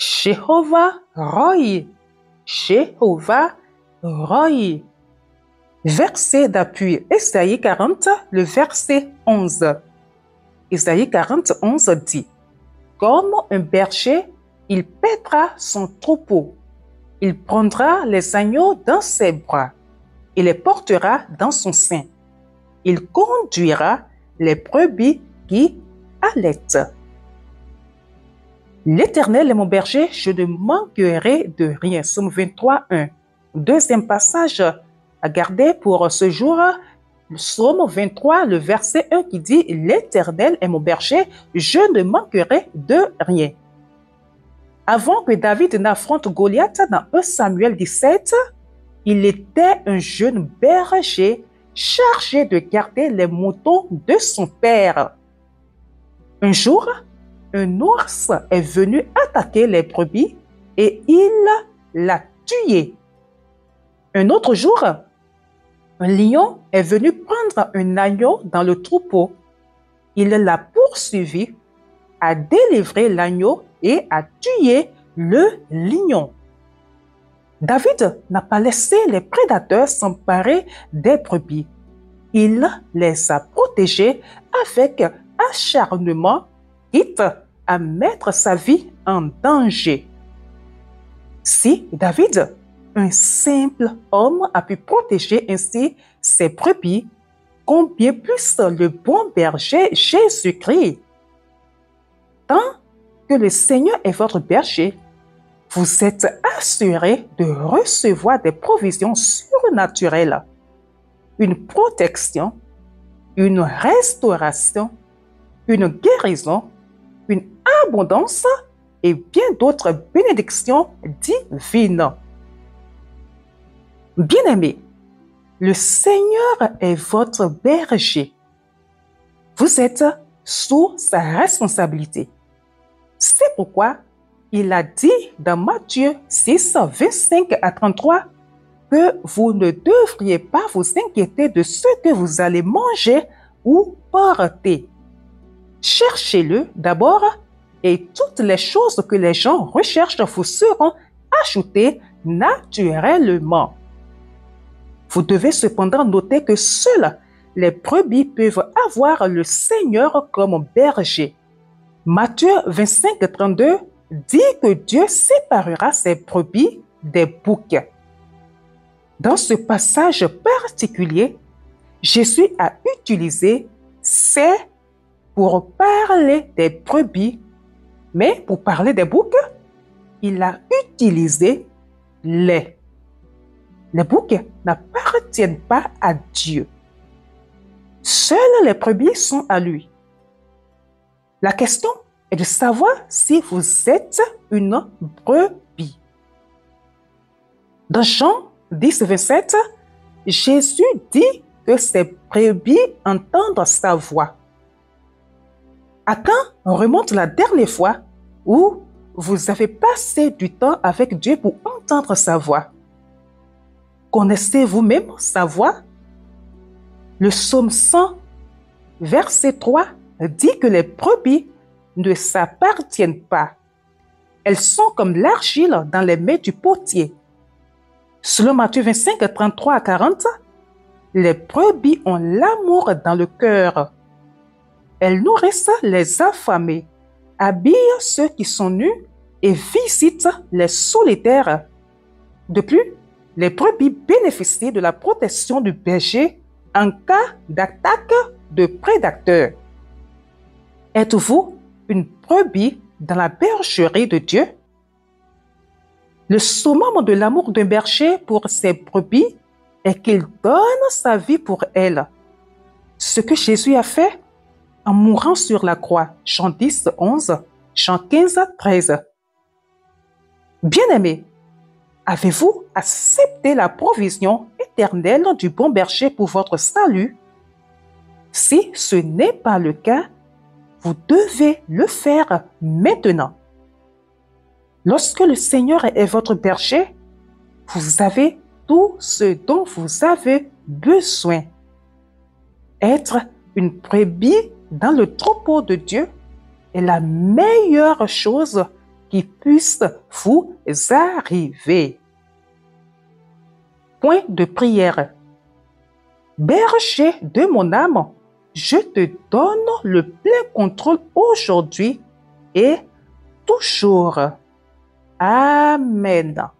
Jéhovah Roy. Jéhovah Roy. Verset d'appui, Ésaïe 40, le verset 11. Ésaïe 40, 11 dit: Comme un berger, il paîtra son troupeau. Il prendra les agneaux dans ses bras et les portera dans son sein. Il conduira les brebis qui allaitent. L'Éternel est mon berger, je ne manquerai de rien. Psaume 23, 1. Deuxième passage à garder pour ce jour, Psaume 23, le verset 1 qui dit: L'Éternel est mon berger, je ne manquerai de rien. Avant que David n'affronte Goliath dans 1 Samuel 17, il était un jeune berger chargé de garder les moutons de son père. Un jour, un ours est venu attaquer les brebis et il l'a tué. Un autre jour, un lion est venu prendre un agneau dans le troupeau. Il l'a poursuivi, a délivré l'agneau et a tué le lion. David n'a pas laissé les prédateurs s'emparer des brebis. Il les a protégés avec acharnement, quitte à mettre sa vie en danger. Si David, un simple homme, a pu protéger ainsi ses brebis, combien plus le bon berger Jésus-Christ. Tant que le Seigneur est votre berger, vous êtes assuré de recevoir des provisions surnaturelles, une protection, une restauration, une guérison, une abondance et bien d'autres bénédictions divines. Bien-aimés, le Seigneur est votre berger. Vous êtes sous sa responsabilité. C'est pourquoi il a dit dans Matthieu 6, 25 à 33 que vous ne devriez pas vous inquiéter de ce que vous allez manger ou porter. Cherchez-le d'abord et toutes les choses que les gens recherchent vous seront ajoutées naturellement. Vous devez cependant noter que seuls les brebis peuvent avoir le Seigneur comme berger. Matthieu 25, 32 dit que Dieu séparera ses brebis des boucs. Dans ce passage particulier, Jésus a utilisé « c'est » pour parler des brebis, mais pour parler des boucs, il a utilisé « les ». Les boucs n'appartiennent pas à Dieu. Seules les brebis sont à lui. La question est de savoir si vous êtes une brebis. Dans Jean 10, 27, Jésus dit que ses brebis entendent sa voix. À quand remonte la dernière fois où vous avez passé du temps avec Dieu pour entendre sa voix? Connaissez-vous même sa voix? Le psaume 100, verset 3, dit que les brebis ne s'appartiennent pas. Elles sont comme l'argile dans les mains du potier. Selon Matthieu 25, 33 à 40, les brebis ont l'amour dans le cœur. Elles nourrissent les affamés, habillent ceux qui sont nus et visitent les solitaires. De plus, les brebis bénéficient de la protection du berger en cas d'attaque de prédateurs. Êtes-vous une brebis dans la bergerie de Dieu? Le summum de l'amour d'un berger pour ses brebis est qu'il donne sa vie pour elles. Ce que Jésus a fait en mourant sur la croix, Jean 10, 11, Jean 15, 13. Bien-aimés, avez-vous accepté la provision éternelle du bon berger pour votre salut? Si ce n'est pas le cas, vous devez le faire maintenant. Lorsque le Seigneur est votre berger, vous avez tout ce dont vous avez besoin. Être une brebis dans le troupeau de Dieu est la meilleure chose qui puisse vous arriver. Point de prière. Berger de mon âme, je te donne le plein contrôle aujourd'hui et toujours. Amen.